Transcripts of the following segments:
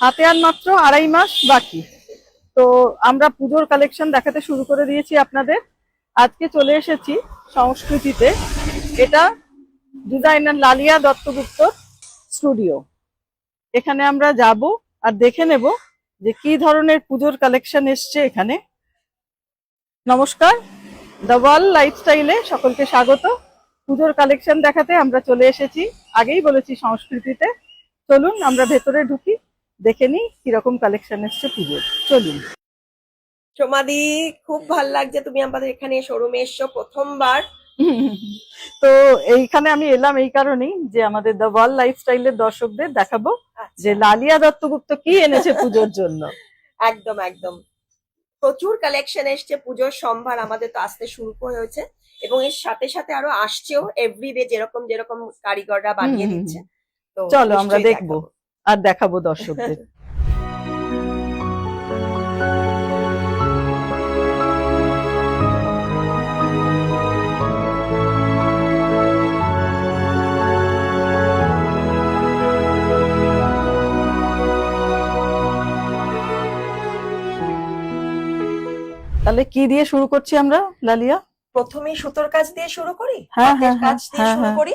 হাতে আর মাত্র 2.5 মাস বাকি। তো আমরা পুজোর কালেকশন দেখাতে শুরু করে দিয়েছি আপনাদের। আজকে চলে এসেছি সংস্কৃতিতে। এটা ডিজাইনার লালিয়া দত্তগুপ্তর স্টুডিও। এখানে আমরা যাব আর দেখে নেব যে কি ধরনের পুজোর কালেকশন এসছে এখানে। নমস্কার, দ্য ওয়াল লাইফস্টাইলে সকলকে স্বাগত। পুজোর কালেকশন দেখাতে আমরা চলে এসেছি, আগেই বলেছি সংস্কৃতিতে। চলুন আমরা ভেতরে ঢুকি, দেখে নিই কিরকম কালেকশন এসছে পুজোর। চলুন। সোমাদি, খুব ভাল লাগছে তুমি আমাদের এখানে শোরুমে এসছো প্রথমবার। তো এইখানে আমি এলাম এই কারণেই যে আমাদের দ্য ওয়াল লাইফস্টাইলের দর্শকদের দেখাবো যে লালিয়া দত্তগুপ্ত কি এনেছে পুজোর জন্য। একদম একদম প্রচুর কালেকশন এসছে পুজোর সম্ভার আমাদের তো আসতে শুরু হয়েছে, এবং এর সাথে সাথে আরো আসছেও এভরিডে, যেরকম যেরকম কারিগররা বানিয়ে দিচ্ছে। তো চলো আমরা দেখবো আর দেখাবো দর্শকদের। তাহলে কি দিয়ে শুরু করছি আমরা লালিয়া? প্রথমে সুতোর কাজ দিয়ে শুরু করি। হ্যাঁ, হাতের কাজ দিয়ে হ্যাঁ, শুরু হ্যাঁ। করি।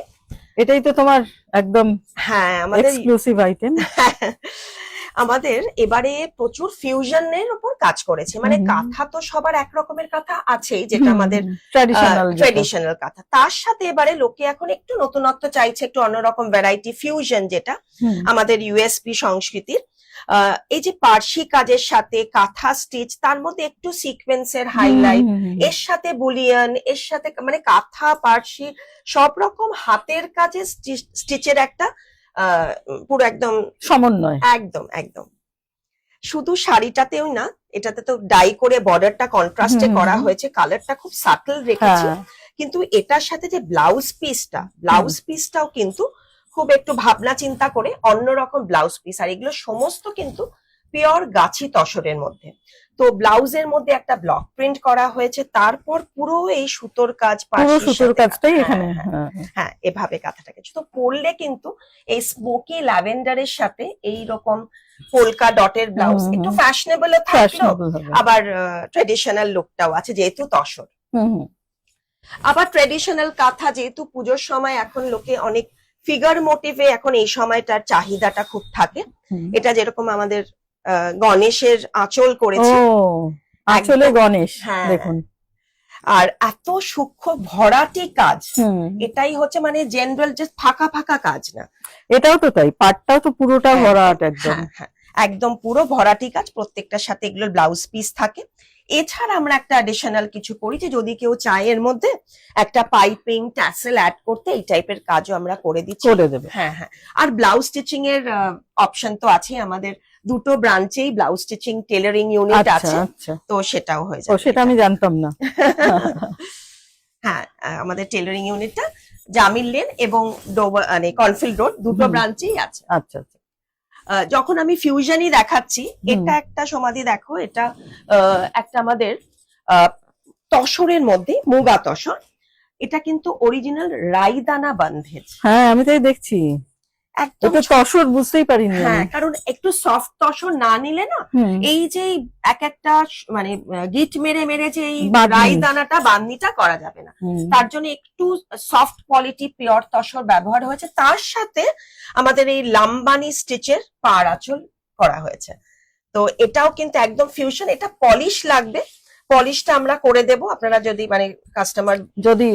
এটাই তো তোমার একদম হ্যাঁ, আমাদের এক্সক্লুসিভ আইটেম। আমাদের এবারে প্রচুর ফিউশনের উপর কাজ করেছে। মানে কাঁথা তো সবার এক রকমের কাঁথা আছেই, যেটা আমাদের ট্রেডিশনাল কাঁথা। তার সাথে এবারে লোকে এখন একটু নতুনত্ব চাইছে, একটু অন্যরকম ভ্যারাইটি ফিউশন, যেটা আমাদের ইউএসপি সংস্কৃতির। এই যে পার্সি কাজের সাথে কাঁথা স্টিচ, তার মধ্যে একটু সিকোয়েন্সের হাইলাইট, এর সাথে বুলিয়ান, এর সাথে মানে কাঁথা পার্সি সব রকম হাতের কাজে স্টিচের একটা পুরো একদম সমন্বয়। একদম একদম শুধু শাড়িটাতেও না, এটাতে তো ডাই করে বর্ডারটা কন্ট্রাস্টে করা হয়েছে, কালারটা খুব সাটল রেখেছে। কিন্তু এটার সাথে যে ব্লাউজ পিসটাও কিন্তু খুব একটু ভাবনা চিন্তা করে অন্যরকম ব্লাউজ পিস। আর এগুলো সমস্ত কিন্তু পিওর গাছি তসরের মধ্যে। তো ব্লাউজের মধ্যে একটা ব্লক প্রিন্ট করা হয়েছে, তারপর পুরো এই সুতোর কাজ, সুতোর কাজটাই এখানে। হ্যাঁ, এভাবে কাঁথাটাকে তো পরলে কিন্তু এই স্মোকি ল্যাভেন্ডারের সাথে এই রকম পোলকা ডটের ব্লাউজ একটু ফ্যাশনেবল থাকলো, আবার ট্রেডিশনাল লুকটাও আছে যেহেতু তসর। আবার ট্রেডিশনাল কাঁথা যেহেতু পুজোর সময় এখন লোকে অনেক ফিগার মোটিভে, এখন এই সময়টার চাহিদাটা খুব থাকে। এটা যেরকম আমাদের গণেশের আঁচল করেছে, আঁচলে গণেশ দেখুন। আর এত সূক্ষ্ম ভরাটি কাজ, এটাই হচ্ছে মানে জেনারেল যে ফাঁকা ফাঁকা কাজ না, এটাও তো তাই, পাটটাও তো পুরোটা ভরাট একদম। একদম পুরো ভরাটি কাজ। প্রত্যেকটার সাথে এগুলোর ব্লাউজ পিস থাকে। এছাড়া আমরা একটা অ্যাডিশনাল কিছু করি যে যদি কেউ চায় এর মধ্যে একটা পাইপিং ট্যাসেল অ্যাড করতে, এই টাইপের কাজও আমরা করে দিচ্ছি। হ্যাঁ হ্যাঁ। আর ব্লাউজ স্টিচিং এর অপশন তো আছে আমাদের, দুটো ব্রাঞ্চেই ব্লাউজ স্টিচিং টেলারিং ইউনিট আছে, তো সেটাও হয়ে যাবে। সেটা আমি জানতাম না। হ্যাঁ, আমাদের টেলারিং ইউনিটটা জামিল লেন এবং মানে কনফিল্ড রোড, দুটো ব্রাঞ্চেই আছে। আচ্ছা আচ্ছা। যখন আমি ফিউশনই দেখাচ্ছি, এটা একটা সমাধি দেখো, এটা একটা আমাদের তসরের মধ্যে মুগা তসর। এটা কিন্তু অরিজিনাল রাইদানা বান্ধেজ। হ্যাঁ, আমি তাই দেখছি। একদম তসর বুঝতেই পারিনি। হ্যাঁ, কারণ একটু সফট তসর না নিলে না, এই যে এক একটা মানে গিট মেরে মেরে যে এই রাইদানাটা বান্দিটা করা যাবে না, তার জন্য একটু সফট কোয়ালিটি পিওর তসর ব্যবহার হয়েছে। তার সাথে আমাদের এই লাম্বানি স্টিচের পাড় আঁচল করা হয়েছে। তো এটাও কিন্তু একদম ফিউশন। এটা পলিশ লাগবে, পলিশটা আমরা করে দেব। আপনারা যদি মানে কাস্টমার যদি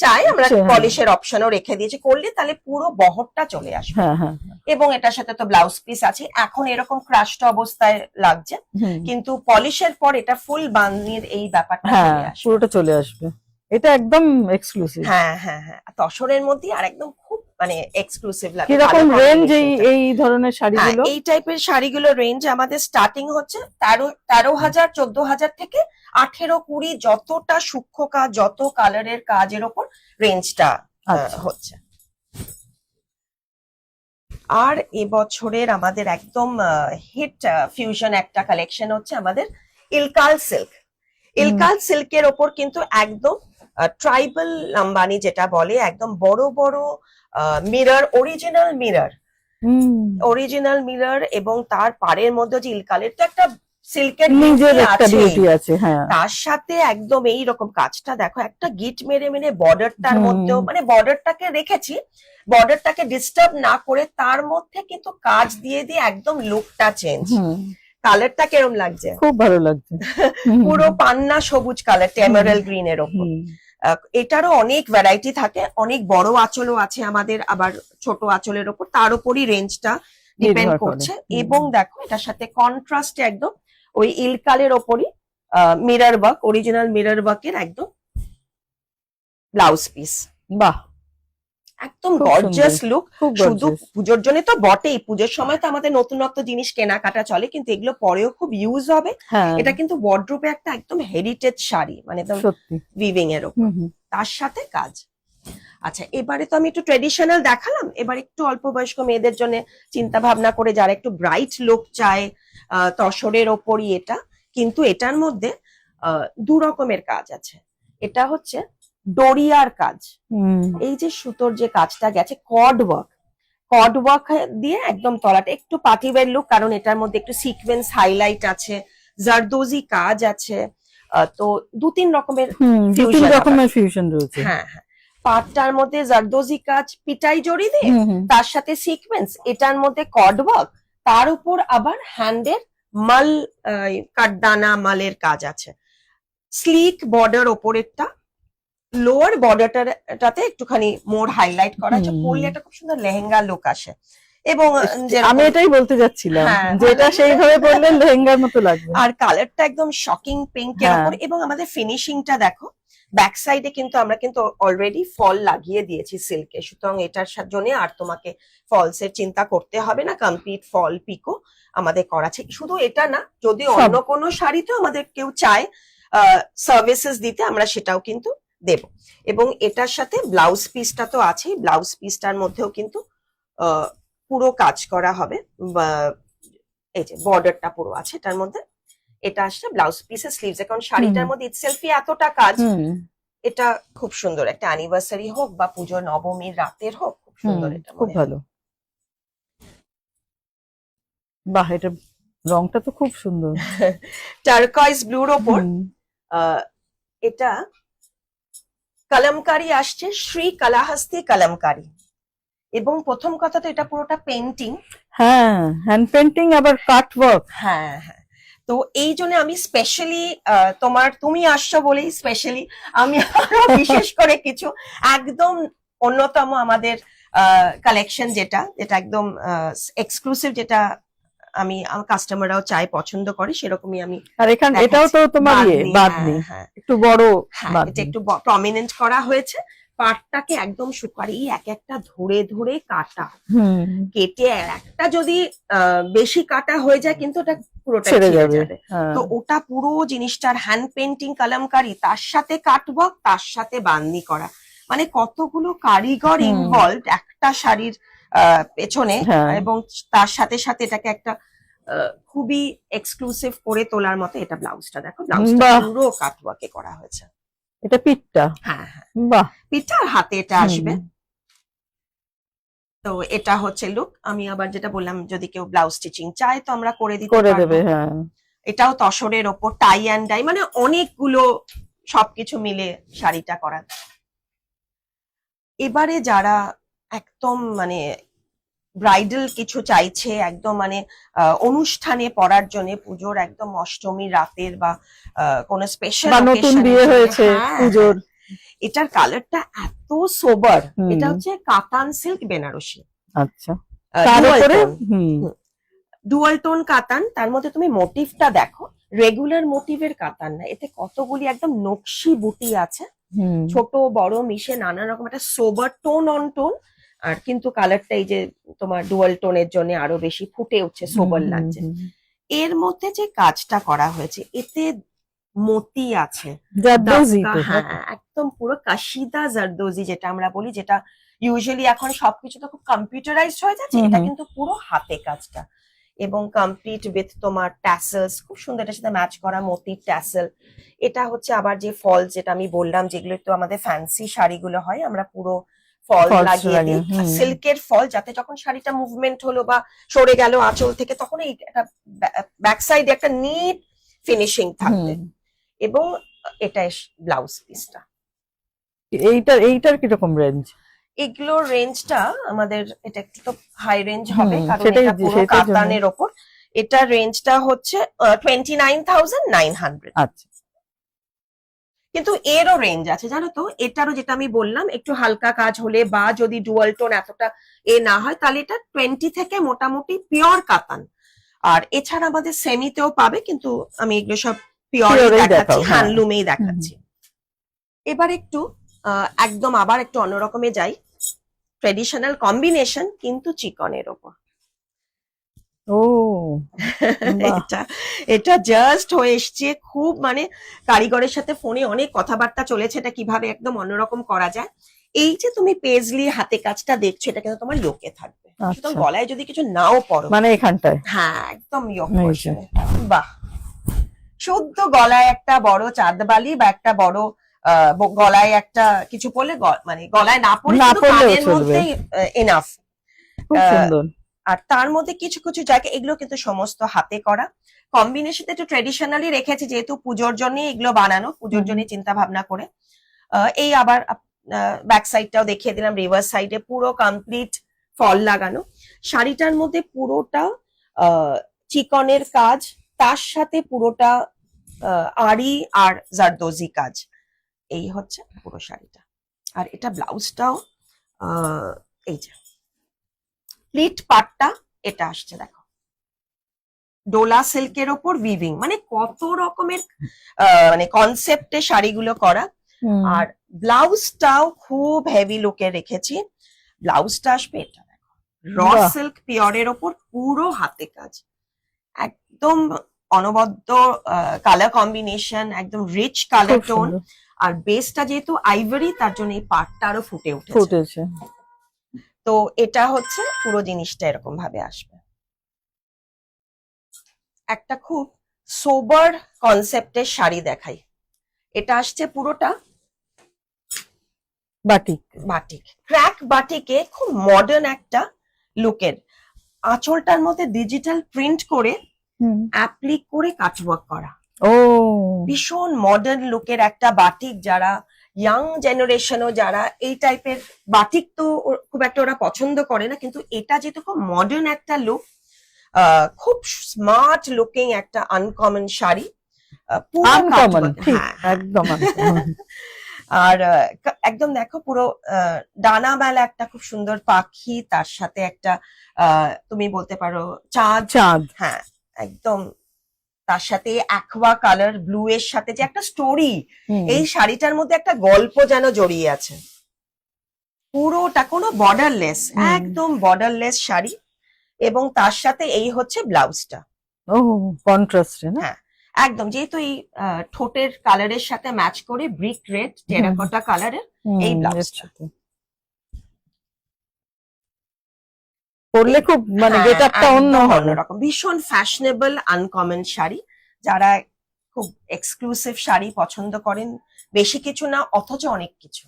চাই, আমরা পলিশের অপশনও রেখে দিয়েছি, করলে তাহলে পুরো বহরটা চলে আসবে। এবং এটার সাথে তো ব্লাউজ পিস আছে। এখন এরকম ক্রাশড অবস্থায় লাগছে, কিন্তু পলিশের পর এটা ফুল বান্দির এই ব্যাপারটা পুরোটা চলে আসবে। এটা একদম এক্সক্লুসিভ। হ্যাঁ হ্যাঁ হ্যাঁ, তসরের মধ্যে আর একদম খুব মানে এক্সক্লুসিভ লাগে। কিরকম রেঞ্জ এই ধরনের শাড়িগুলো? এই টাইপের শাড়িগুলো রেঞ্জ আমাদের স্টার্টিং হচ্ছে 13,000 14,000 থেকে 18-20, যতটা সূক্ষ্ম কাজ, যত কালারের কাজের ওপর রেঞ্জটা হচ্ছে। আর এবছরের আমাদের একদম হিট ফিউশন একটা কালেকশন হচ্ছে আমাদের ইলকাল সিল্ক। ইলকাল সিল্কের ওপর কিন্তু একদম ট্রাইবাল লাম্বানি যেটা বলে, একদম বড় বড় mirror, original mirror original mirror এবং তার পাড়ের মধ্যে যে ইলকালের তো একটা সিল্কের নিজের একটা বিউটি আছে, হ্যাঁ। তার সাথে একদম এই রকম কাজটা দেখো, একটা গিট মেরে মেরে বর্ডারটার মধ্যেও, মানে বর্ডারটাকে রেখেছি, বর্ডারটাকে ডিস্টার্ব না করে তার মধ্যে কিন্তু কাজ দিয়ে দিয়ে একদম লুকটা চেঞ্জ। কালারটা কেরম লাগছে? খুব ভালো লাগছে। পুরো পান্না সবুজ কালার, এমারাল্ড গ্রিন এর ওপর। এটারও অনেক ভ্যারাইটি থাকে, অনেক বড় আঁচলও আছে আমাদের, আবার ছোট আঁচলের ওপর, তার উপরই রেঞ্জটা ডিপেন্ড করছে। এবং দেখো এটার সাথে কন্ট্রাস্টে একদম ওই ইলকালের ওপরই মিরর ওয়ার্ক, অরিজিনাল মিরর ওয়ার্কের একদম ব্লাউজ পিস। বাহ, একদম গর্জিয়াস লুক। শুধু পুজোর জন্য তো বটেই, পুজোর সময় তো আমাদের নতুনত্ব জিনিস কেনাকাটা চলে, কিন্তু এগুলো পরেও খুব ইউজ হবে। এটা কিন্তু ওয়ার্ড্রোবে একটা একদম হেরিটেজ শাড়ি, মানে উইভিং এর ওপর, তার সাথে কাজ। আচ্ছা, এবারে তো আমি একটু ট্রেডিশনাল দেখালাম, এবার একটু অল্প বয়স্ক মেয়েদের জন্য চিন্তা ভাবনা করে যারা একটু ব্রাইট লুক চায়, তসরের ওপরই এটা। কিন্তু এটার মধ্যে দু রকমের কাজ আছে। এটা হচ্ছে ডোরিয়ার কাজ, এই যে সুতোর যে কাজটা গেছে, কর্ড ওয়ার্ক দিয়ে একদম তলাটা একটু পার্টিওয়্যার লুক, কারণ এটার মধ্যে একটু সিকোয়েন্স হাইলাইট আছে, জারদোজি কাজ আছে। তো দু তিন রকমের ফিউশন রয়েছে। হ্যাঁ হ্যাঁ, পাটটার মধ্যে জারদোজি কাজ পিটাই জড়ি দিয়ে, তার সাথে সিকোয়েন্স, এটার মধ্যে কর্ড ওয়ার্ক, তার উপর আবার হ্যান্ডের মাল, কাঠদানা মালের কাজ আছে। স্লিক বর্ডার ওপরেরটা, লোয়ার বর্ডারটাতে একটুখানি মোর হাইলাইট করা আছে, পরলে একটা খুব সুন্দর লেহেঙ্গা লুক আসে। এবং আমি এটাই বলতে যাচ্ছিলাম, যেটা সেইভাবে পরলে লেহেঙ্গার মতো লাগবে। আর কালারটা একদম শকিং পিঙ্ক এর উপর। এবং আমাদের ফিনিশিংটা দেখো, ব্যাক সাইডে কিন্তু আমরা কিন্তু অলরেডি ফল লাগিয়ে দিয়েছি সিল্কে, সুতরাং এটার জন্য আর তোমাকে ফলস এর চিন্তা করতে হবে না। কমপ্লিট ফল পিকো আমাদের করা আছে। শুধু এটা না, যদি অন্য কোনো শাড়িতেও আমাদের কেউ চায় সার্ভিসেস দিতে, আমরা সেটাও কিন্তু দেব। এবং এটার সাথে ব্লাউজ পিসটা তো আছে, ব্লাউজ পিসটার মধ্যেও কিন্তু পুরো কাজ করা হবে। এই যে বর্ডারটা পুরো আছে এটার মধ্যে, এটা আসছে ব্লাউজ পিসের স্লিভস। এখন শাড়িটার মধ্যে ইটসেলফই এতটা কাজ, এটা খুব সুন্দর। একটা অ্যানিভার্সারি হোক বা পুজো নবমীর রাতের হোক, খুব সুন্দর, এটা খুব ভালো। বাহ, এটা রংটা তো খুব সুন্দর, টার্কয়েজ ব্লুর ওপর। এটা কলমকারি আসছে, শ্রী কালাহস্তি কলমকারি। এবং প্রথম কথা তো এটা পুরোটা পেন্টিং, হ্যাঁ, হ্যান্ড পেন্টিং, আবার কাট ওয়ার্ক। হ্যাঁ হ্যাঁ, তো এই জন্য আমি স্পেশালি তুমি আসছো বলেই স্পেশালি আমি আরো বিশেষ করে কিছু একদম অন্যতম আমাদের কালেকশন, যেটা একদম এক্সক্লুসিভ, যেটা আমি আমার কাস্টমাররাও চাই, পছন্দ করে, সেরকমই আমি। আর এখানে এটাও তো তোমার বাঁধনি, একটু বড়, এটা একটু প্রমিনেন্ট করা হয়েছে। পাটটাকে একদম সুপারি এক একটা ধরে ধরে কাটা, কেটে একটা যদি বেশি কাটা হয়ে যায় কিন্তু ওটা পুরোটা ছেড়ে যাবে। তো ওটা পুরো জিনিসটার হ্যান্ড পেন্টিং কলমকারি, তার সাথে কাটওয়ার্ক, তার সাথে বান্দি করা, মানে কতগুলো কারিগর ইনভলভ একটা শাড়ির পেছনে। এবং তার সাথে সাথে এটাকে একটা খুবই এক্সক্লুসিভ করে তোলার মতো। এটা ব্লাউজটা দেখো, ব্লাউজটা পুরো কাটওয়ার্কে করা হয়েছে। এটা পিঠটা, হ্যাঁ হ্যাঁ, বাহ, পিঠটা আর হাতে এটা আসবে। তো এটা হচ্ছে লুক। আমি আবার যেটা বললাম, যদি কেউ ব্লাউজ স্টিচিং চায় তো আমরা করে দেবে। হ্যাঁ, এটাও তসরের ওপর টাই অ্যান্ড ডাই, মানে অনেকগুলো সবকিছু মিলে শাড়িটা করা। এবারে যারা একদম মানে ব্রাইডাল কিছু চাইছে, একদম মানে অনুষ্ঠানে পরার জন্য, পুজোর একদম অষ্টমী রাতের বা কোনো স্পেশাল নতুন বিয়ে হয়েছে পুজোর, এটার কালারটা এত সোবার। এটা হচ্ছে কাতান সিল্ক বেনারসি। আচ্ছা, ডুয়াল টোন কাতান। তার মধ্যে তুমি মোটিভটা দেখো, রেগুলার মোটিভের কাতান না, এতে কতগুলি একদম নকশি বুটি আছে, ছোট বড় মিশে নানা রকম একটা সোবার টোন অন টোন। আর কিন্তু কালারটা এই যে তোমার ডুয়াল টোনের জন্য আরো বেশি ফুটে উঠছে, সোবার লাগছে। এর মধ্যে যে কাজটা করা হয়েছে, এতে মতি আছে, হ্যাঁ একদম পুরো কাশিদা জারদোজি যেটা আমরা বলি, যেটা ইউজুয়ালি এখন সবকিছু তো খুব কম্পিউটারাইজড হয়ে যাচ্ছে, এটা কিন্তু পুরো হাতে কাজটা। এবং কমপ্লিট উইথ তোমার ট্যাসেলস, খুব সুন্দর, এটার সাথে ম্যাচ করা মতির ট্যাসেল। এটা হচ্ছে আবার যে ফলস, যেটা আমি বললাম, যেগুলো তো আমাদের ফ্যান্সি শাড়িগুলো হয়, আমরা পুরো ফল Falls লাগিয়ে লাগে, দিই, হুম। সিল্কের ফল, যাতে যখন শাড়িটা মুভমেন্ট হলো বা সরে গেল আঁচল থেকে, তখন এই একটা ব্যাক সাইডে একটা নিট ফিনিশিং থাকবে। হুম। এবং এটা ব্লাউজ পিসটা। এইটার কিরকম রেঞ্জ? এগুলোর রেঞ্জটা আমাদের, এটা একটু তো হাই রেঞ্জ হবে, হুম, কারণ সেটাই এটা পুরো সেটার জন্য। কাতানের ওপর। এটা রেঞ্জটা হচ্ছে 29,900। আচ্ছা, কিন্তু এরও রেঞ্জ আছে জানো তো, এটারও যেটা আমি বললাম, একটু হালকা কাজ হলে বা যদি ডুয়াল টোন এতটা না হয়, তাহলে এটা 20 থেকে মোটামুটি পিওর কাতান। আর এছাড়া আমাদের সেমিতেও পাবে, কিন্তু আমি এগুলো সব পিওর Pure-এই দেখাচ্ছি, দেখাও, হ্যাঁ। হ্যান্ডলুমেই দেখাচ্ছি। এবার একটু একদম আবার একটু অন্যরকমে যাই, ট্রেডিশনাল কম্বিনেশন কিন্তু চিকনের ওপর। ও বাহ। এটা এটা জাস্ট হয়ে এসছে, খুব মানে কারিগরের সাথে ফোনে অনেক কথাবার্তা চলেছে এটা কিভাবে একদম অন্যরকম করা যায়। এই যে তুমি পেজলি হাতে কাজটা দেখছো, এটা কিন্তু তোমার লোকে থাকবে, আচ্ছা, গলায় যদি কিছু নাও পরো, মানে এখানটায়। হ্যাঁ একদম ইয়োক এই যে। পোর্শনে। বাহ, শুদ্ধ গলায় একটা বড় চাঁদবালি বা একটা বড় গলায় একটা কিছু পরলে, মানে গলায় না পরে না শুধু পরলেও কানের চলবে। মধ্যেই এনাফ। খুব সুন্দর। আর তার মধ্যে কিছু কিছু জায়গা, এগুলো কিন্তু সমস্ত হাতে করা কম্বিনেশন, একটু ট্রেডিশনালি রেখেছি, যেহেতু পুজোর জন্য এগুলো বানানো, পুজোর জন্য চিন্তা ভাবনা করে। এই আবার ব্যাক সাইডটাও দেখিয়ে দিলাম, রিভার্স সাইডে পুরো কমপ্লিট ফল লাগানো। শাড়িটার মধ্যে পুরোটা চিকনের কাজ, তার সাথে পুরোটা আড়ি আর জারদোজি কাজ। এই হচ্ছে পুরো শাড়িটা। আর এটা ব্লাউজটাও এই যে প্লিট পাটটা এটা আসছে, দেখো ডোলা সিল্কের ওপর উইভিং, মানে কত রকমের মানে কনসেপ্টে শাড়িগুলো করা। আর ব্লাউজটাও খুব হেভি লুকে রেখেছি। ব্লাউজটা আসবে এটা দেখো, র বাহ। সিল্ক পিওরের ওপর পুরো হাতে কাজ, একদম অনবদ্য কালার কম্বিনেশন, একদম রিচ কালার খুব টোন। সুন্দর। আর বেসটা যেহেতু আইভরি, তার জন্য এই পাটটা আরো ফুটে উঠেছে। ফুটেছে। তো এটা হচ্ছে পুরো জিনিসটা এরকম ভাবে আসবে। একটা খুব সোবার কনসেপ্টের শাড়ি দেখাই, এটা আসছে পুরোটা বাটিক। বাটিক, ক্র্যাক বাটিকে খুব মডার্ন একটা লুকের, আঁচলটার মধ্যে ডিজিটাল প্রিন্ট করে অ্যাপ্লিক করে কাটওয়ার্ক করা, ও ভীষণ মডার্ন লুকের একটা বাটিক। যারা ইয়াং জেনারেশনও যারা এই টাইপের বাটিক তো খুব একটা ওরা পছন্দ করে না, কিন্তু এটা যেহেতু খুব মডার্ন একটা লুক, খুব স্মার্ট লুকিং একটা আনকমন শাড়ি, পুরো আনকমন, কাটওয়ার্ক, ঠিক হ্যাঁ হ্যাঁ। একদম uncommon। আর একদম দেখো পুরো ডানা মেলা একটা খুব সুন্দর পাখি, তার সাথে একটা তুমি বলতে পারো চাঁদ, চাঁদ। হ্যাঁ একদম। তার সাথে অ্যাকোয়া কালার ব্লু এর সাথে যে একটা স্টোরি, এই শাড়িটার মধ্যে একটা গল্প যেন জড়িয়ে আছে। পুরোটা কোনো বর্ডারলেস, একদম বর্ডারলেস শাড়ি। এবং তার সাথে এই হচ্ছে ব্লাউজটা, ও কন্ট্রাস্টে না? হ্যাঁ একদম, যেহেতু এই ঠোঁটের কালারের সাথে ম্যাচ করে ব্রিক রেড টেরাকোটা কালারের এই ব্লাউজটা। পরলে খুব মানে হ্যাঁ, গেটআপটা একদম অন্য হবে। অন্যরকম, ভীষণ ফ্যাশনেবল আনকমন শাড়ি। যারা খুব এক্সক্লুসিভ শাড়ি পছন্দ করেন, বেশি কিছু না অথচ অনেক কিছু।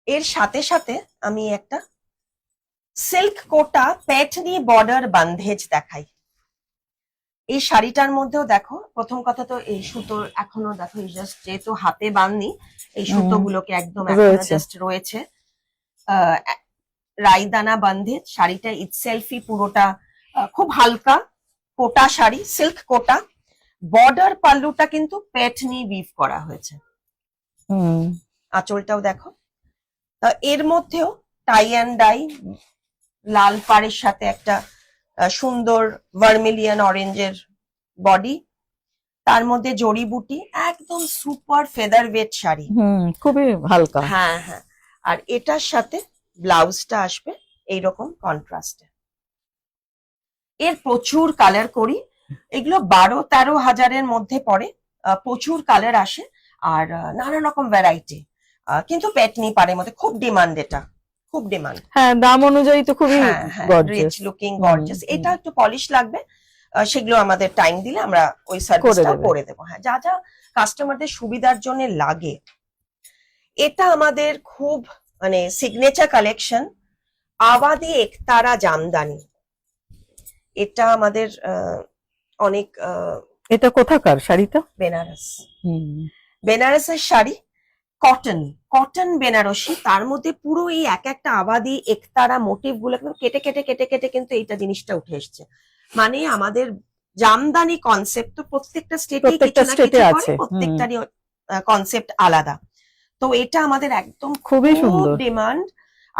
এর সাথে সাথে আমি একটা সিল্ক কোটা পেটনি বর্ডার বান্ধেজ দেখাই। এই শাড়িটার মধ্যেও দেখো, প্রথম কথা তো এই সুতোর এখনো দেখো, জাস্ট যেহেতু হাতে বাঁধনি, এই সুতোগুলোকে একদম এখনো জাস্ট রয়েছে। রাইদানা বান্ধেজ শাড়িটা ইটসেলফই পুরোটা খুব হালকা কোটা শাড়ি, সিল্ক কোটা। বর্ডার পাল্লুটা কিন্তু পেটনি উইভ করা হয়েছে, আঁচলটাও দেখো। এর মধ্যেও টাই অ্যান্ড ডাই, লাল পাড়ের সাথে একটা সুন্দর ভার্মিলিয়ান অরেঞ্জের বডি, তার মধ্যে জড়িবুটি, একদম সুপার ফেদার ওয়েট শাড়ি, খুবই হালকা। হ্যাঁ হ্যাঁ। আর এটার সাথে ব্লাউজটা আসবে এইরকম কন্ট্রাস্টে। এর প্রচুর কালার করি, এগুলো 12-13 হাজারের মধ্যে পড়ে, প্রচুর কালার আসে আর নানা রকম ভ্যারাইটি, কিন্তু পেটনি পাড়ের মধ্যে খুব ডিমান্ড, এটা খুব ডিমান্ড। হ্যাঁ, দাম অনুযায়ী তো খুবই রিচ লুকিং গর্জিয়াস। এটা একটু পলিশ লাগবে, সেগুলো আমাদের টাইম দিলে আমরা ওই সার্ভিসটা করে দেবো। হ্যাঁ, যা যা কাস্টমারদের সুবিধার জন্য লাগে। এটা আমাদের খুব মানে সিগনেচার কালেকশন আবাদি একতারা জামদানি। এটা আমাদের অনেক এটা কোথাকার শাড়িটা? বেনারস, বেনারসের শাড়ি, কটন বেনারসি, তার মধ্যে পুরো এই এক একটা আবাদি একতারা মোটিভ গুলো কেটে কেটে কেটে কেটে কিন্তু এইটা জিনিসটা উঠে এসছে। মানে আমাদের জামদানি কনসেপ্ট তো প্রত্যেকটা স্টেটে কিছু না কিছু করে, প্রত্যেকটারই কনসেপ্ট আলাদা। তো এটা আমাদের একদম খুবই সুন্দর ডিমান্ড,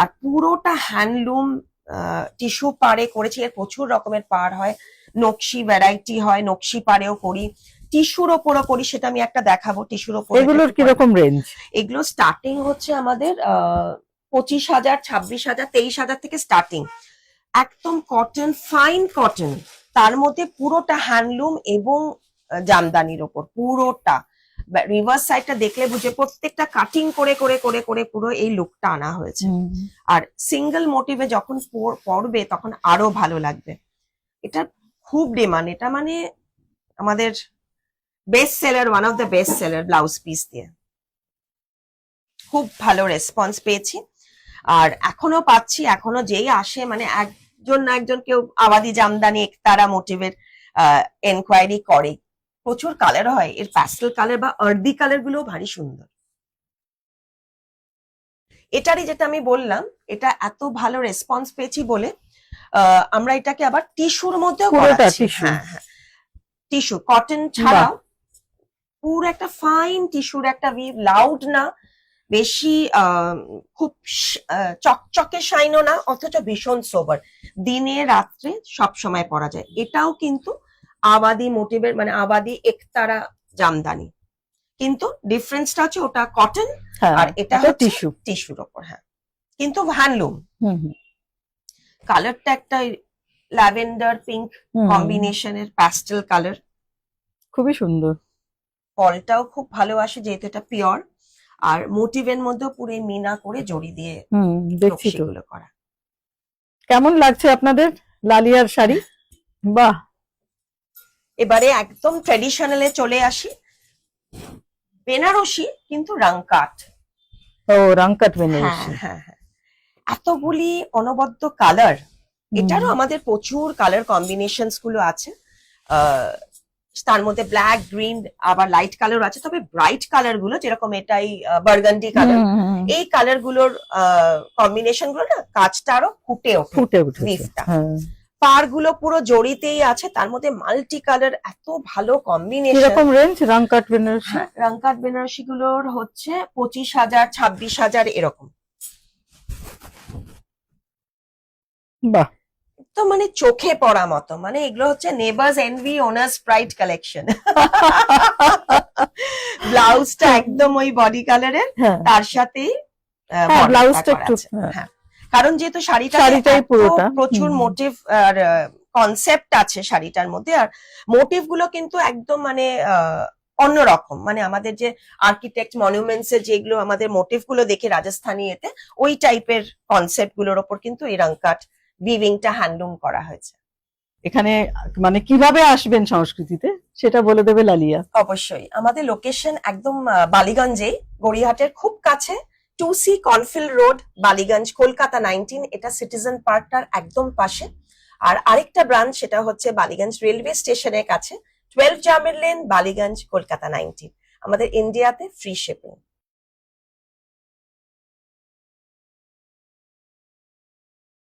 আর পুরোটা হ্যান্ডলুম টিস্যু পাড়ে করেছি। এর প্রচুর রকমের পাড় হয়, নকশি ভ্যারাইটি হয়, নকশি পাড়েও করি, টিস্যুর ওপরও করি, সেটা আমি একটা দেখাবো। টিস্যুর ওপর এগুলোর কিরকম রেঞ্জ? এগুলো স্টার্টিং হচ্ছে আমাদের 25,000, 26,000, 23,000 থেকে স্টার্টিং। একদম কটন, ফাইন কটন, তার মধ্যে পুরোটা হ্যান্ডলুম এবং জামদানির ওপর পুরোটা। রিভার্স সাইডটা দেখলে বুঝে প্রত্যেকটা কাটিং করে করে করে করে পুরো এই লুকটা আনা হয়েছে। আর সিঙ্গেল মোটিভে যখন পরবে তখন আরো ভালো লাগবে। এটা খুব ডিমান্ড, এটা মানে আমাদের best seller, one of the best seller blouse piece দিয়ে। খুব ভালো রেসপন্স পেয়েছি, আর এখনো পাচ্ছি। এখনো যেই আসে মানে একজন না একজন কেউ আবাদি জামদানি একতারা মোটিভের এনকোয়ারি করে। প্রচুর কালার হয় এর, প্যাস্টেল কালার বা আর্দি কালার গুলো ভারী সুন্দর। এটারই যেটা আমি বললাম, এটা এত ভালো রেসপন্স পেয়েছি বলে আমরা এটাকে আবার টিস্যুর মধ্যেও করাচ্ছি। হ্যাঁ হ্যাঁ, টিস্যু, কটন ছাড়াও পুরো একটা ফাইন টিস্যুর একটা উইভ, লাউড না বেশি, খুব চকচকে শাইনও না, অথচ ভীষণ সোবার, দিনে রাত্রে সব সময় পরা যায়। এটাও কিন্তু আবাদি মোটিভের, মানে আবাদি একতারা জামদানি, কিন্তু ডিফারেন্সটা হচ্ছে ওটা কটন আর এটা হচ্ছে টিস্যুর ওপর। হ্যাঁ, কিন্তু হ্যান্ডলুম। কালারটা একটা ল্যাভেন্ডার পিঙ্ক কম্বিনেশনের প্যাস্টেল কালার, খুবই সুন্দর। ফলটাও খুব ভালো আসে যেহেতু এটা পিওর, আর মোটিভের মধ্যে পুরো মিনা করে জড়ি দিয়ে দেখছি তো করা। কেমন লাগছে আপনাদের লালিয়ার শাড়ি? বাহ, এবারে একদম ট্রেডিশনালে চলে আসি, বেনারসি কিন্তু রাংকাট। ও, রাংকাট বেনারসি। হ্যাঁ হ্যাঁ, এতগুলি অনবদ্য কালার। এটারও আমাদের প্রচুর কালার কম্বিনেশনস গুলো আছে, তার মধ্যে ব্ল্যাক, গ্রিন, আবার লাইট কালার আছে। তবে ব্রাইট কালার গুলো যেরকম এটাই বার্গান্ডি কালার, এই কালার গুলোর কম্বিনেশন গুলো না কাজটা আরো ফুটে ওঠে। পার গুলো পুরো জড়িতেই আছে, তার মধ্যে মাল্টি কালার, এত ভালো কম্বিনেশন। কিরকম রেঞ্জ রাংকাট বেনারসি? রাংকাট বেনারসি গুলোর হচ্ছে 25,000, 26,000 এরকম। বাহ, তো মানে চোখে পড়া মতো, মানে এগুলো হচ্ছে neighbours envy owners pride collection. ব্লাউজটা একদম ওই বডি কালারের, তার সাথে ব্লাউজটা একটু, হ্যাঁ, কারণ যেহেতু শাড়িটাই পুরোটা প্রচুর মোটিভ আর কনসেপ্ট আছে শাড়িটার মধ্যে, আর মোটিভ গুলো কিন্তু একদম মানে অন্যরকম। মানে আমাদের যে আর্কিটেক্ট মনুমেন্টস এর যেগুলো আমাদের মোটিভ গুলো দেখে রাজস্থানী এতে, ওই টাইপের কনসেপ্ট গুলোর ওপর কিন্তু এই রাংকাট উইভিংটা হ্যান্ডলুম করা হয়েছে। এখানে মানে কিভাবে আসবেন সংস্কৃতিতে সেটা বলে দেবে লালিয়া। অবশ্যই, আমাদের লোকেশন একদম বালিগঞ্জে, গড়িয়াহাটের খুব কাছে, 2C কনফিল্ড রোড, বালিগঞ্জ, কলকাতা 19। এটা সিটিজেন পার্কটার একদম পাশে। আর আরেকটা ব্রাঞ্চ সেটা হচ্ছে বালিগঞ্জ রেলওয়ে স্টেশনের কাছে, 12 জামিল লেন, বালিগঞ্জ, কলকাতা 19। আমাদের ইন্ডিয়াতে ফ্রি শিপিং।